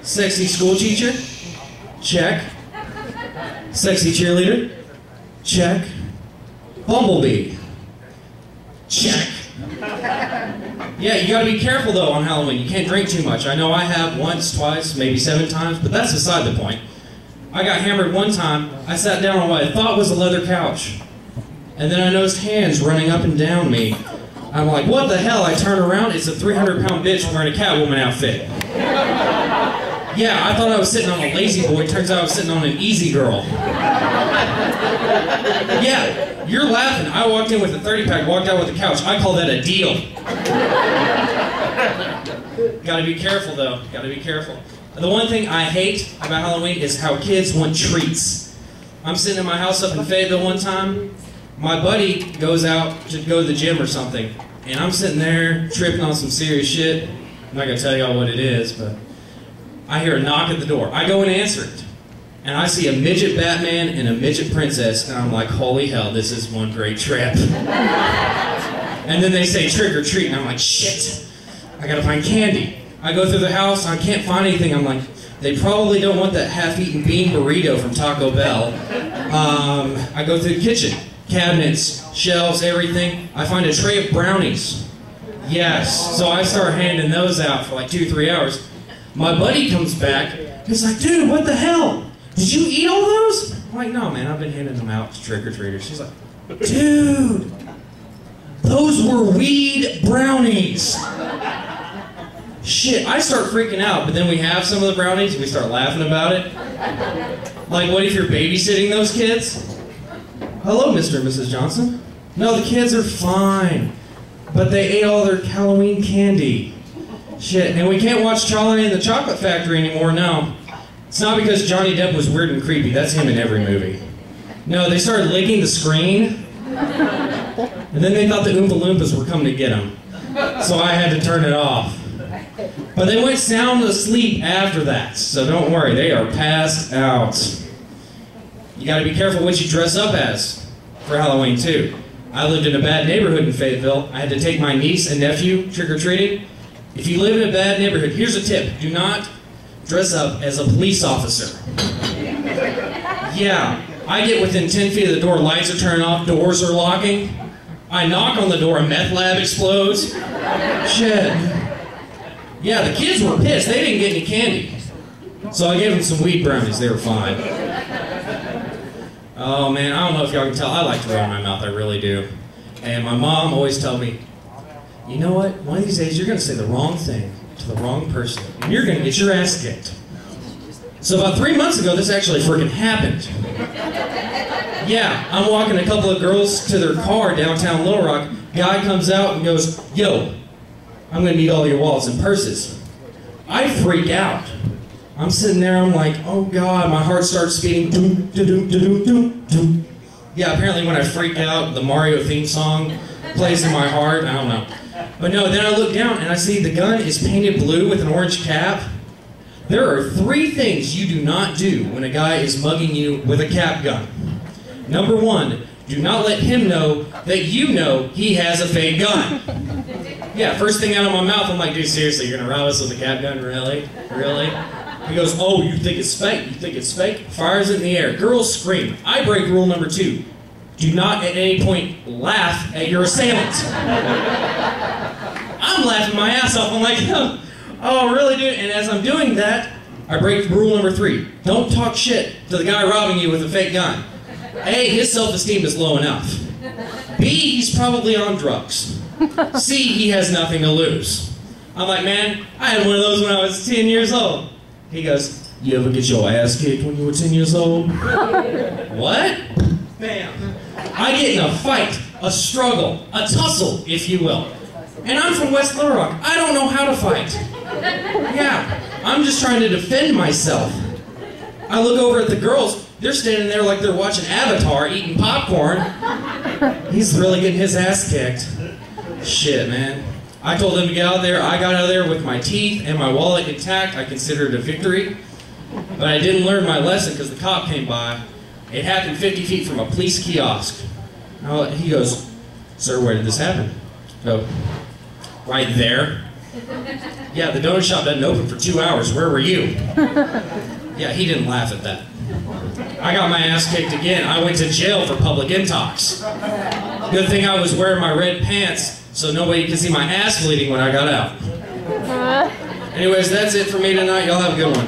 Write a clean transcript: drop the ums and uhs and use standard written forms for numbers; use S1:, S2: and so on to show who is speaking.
S1: Sexy school teacher? Check. Sexy cheerleader? Check. Bumblebee? Check. Yeah, you gotta be careful though on Halloween. You can't drink too much. I know I have once, twice, maybe 7 times, but that's beside the point. I got hammered one time. I sat down on what I thought was a leather couch. And then I noticed hands running up and down me. I'm like, what the hell? I turn around, it's a 300-pound bitch wearing a Catwoman outfit. Yeah, I thought I was sitting on a lazy boy. Turns out I was sitting on an easy girl. Yeah, you're laughing. I walked in with a 30-pack, walked out with a couch. I call that a deal. Gotta be careful, though. Gotta be careful. The one thing I hate about Halloween is how kids want treats. I'm sitting in my house up in Fayetteville one time. My buddy goes out to go to the gym or something, and I'm sitting there tripping on some serious shit. I'm not gonna tell y'all what it is, but I hear a knock at the door. I go and answer it, and I see a midget Batman and a midget princess, and I'm like, holy hell, this is one great trip. And then they say trick or treat, and I'm like, shit, I gotta find candy. I go through the house, I can't find anything. I'm like, they probably don't want that half-eaten bean burrito from Taco Bell. I go through the kitchen, cabinets, shelves, everything. I find a tray of brownies. Yes, so I start handing those out for like 2-3 hours. My buddy comes back, he's like, dude, what the hell? Did you eat all those? I'm like, no, man, I've been handing them out to trick-or-treaters. She's like, dude, those were weed brownies. Shit, I start freaking out, but then we have some of the brownies and we start laughing about it. Like, what if you're babysitting those kids? Hello, Mr. and Mrs. Johnson. No, the kids are fine, but they ate all their Halloween candy. Shit, and we can't watch Charlie and the Chocolate Factory anymore, no. It's not because Johnny Depp was weird and creepy, that's him in every movie. No, they started licking the screen, and then they thought the Oompa Loompas were coming to get them. So I had to turn it off. But they went sound asleep after that, so don't worry, they are passed out. You gotta be careful what you dress up as for Halloween too. I lived in a bad neighborhood in Fayetteville. I had to take my niece and nephew trick-or-treating. If you live in a bad neighborhood, here's a tip. Do not dress up as a police officer. Yeah, I get within 10 feet of the door, lights are turning off, doors are locking. I knock on the door, a meth lab explodes. Shit. Yeah, the kids were pissed. They didn't get any candy. So I gave them some weed brownies. They were fine. Oh, man, I don't know if y'all can tell. I like to run my mouth. I really do. And my mom always tells me, you know what? One of these days, you're going to say the wrong thing to the wrong person, and you're going to get your ass kicked. So about 3 months ago, this actually freaking happened. Yeah, I'm walking a couple of girls to their car downtown Little Rock. Guy comes out and goes, yo, I'm going to need all your wallets and purses. I freak out. I'm sitting there, I'm like, oh God, my heart starts beating. Doom, doom, doom, doom, doom. Yeah, apparently when I freak out, the Mario theme song plays in my heart. I don't know. But no, then I look down and I see the gun is painted blue with an orange cap. There are 3 things you do not do when a guy is mugging you with a cap gun. Number 1, do not let him know that you know he has a fake gun. Yeah, first thing out of my mouth, I'm like, dude, seriously, you're gonna rob us with a cap gun? Really? Really? He goes, oh, you think it's fake? You think it's fake? Fires it in the air. Girls scream. I break rule number 2. Do not at any point laugh at your assailant. I'm laughing my ass off. I'm like, oh, really, dude? And as I'm doing that, I break rule number 3. Don't talk shit to the guy robbing you with a fake gun. A, his self-esteem is low enough. B, he's probably on drugs. C, he has nothing to lose. I'm like, man, I had one of those when I was 10 years old. He goes, you ever get your ass kicked when you were 10 years old? What? Bam. I get in a fight, a struggle, a tussle, if you will. And I'm from West Little Rock. I don't know how to fight. Yeah, I'm just trying to defend myself. I look over at the girls. They're standing there like they're watching Avatar, eating popcorn. He's really getting his ass kicked. Shit, man. I told them to get out there. I got out of there with my teeth and my wallet intact. I considered it a victory. But I didn't learn my lesson because the cop came by. It happened 50 feet from a police kiosk. He goes, sir, where did this happen? I go, right there. Yeah, the donut shop doesn't open for 2 hours. Where were you? Yeah, he didn't laugh at that. I got my ass kicked again. I went to jail for public intox. Good thing I was wearing my red pants so nobody could see my ass bleeding when I got out. Anyways, that's it for me tonight. Y'all have a good one.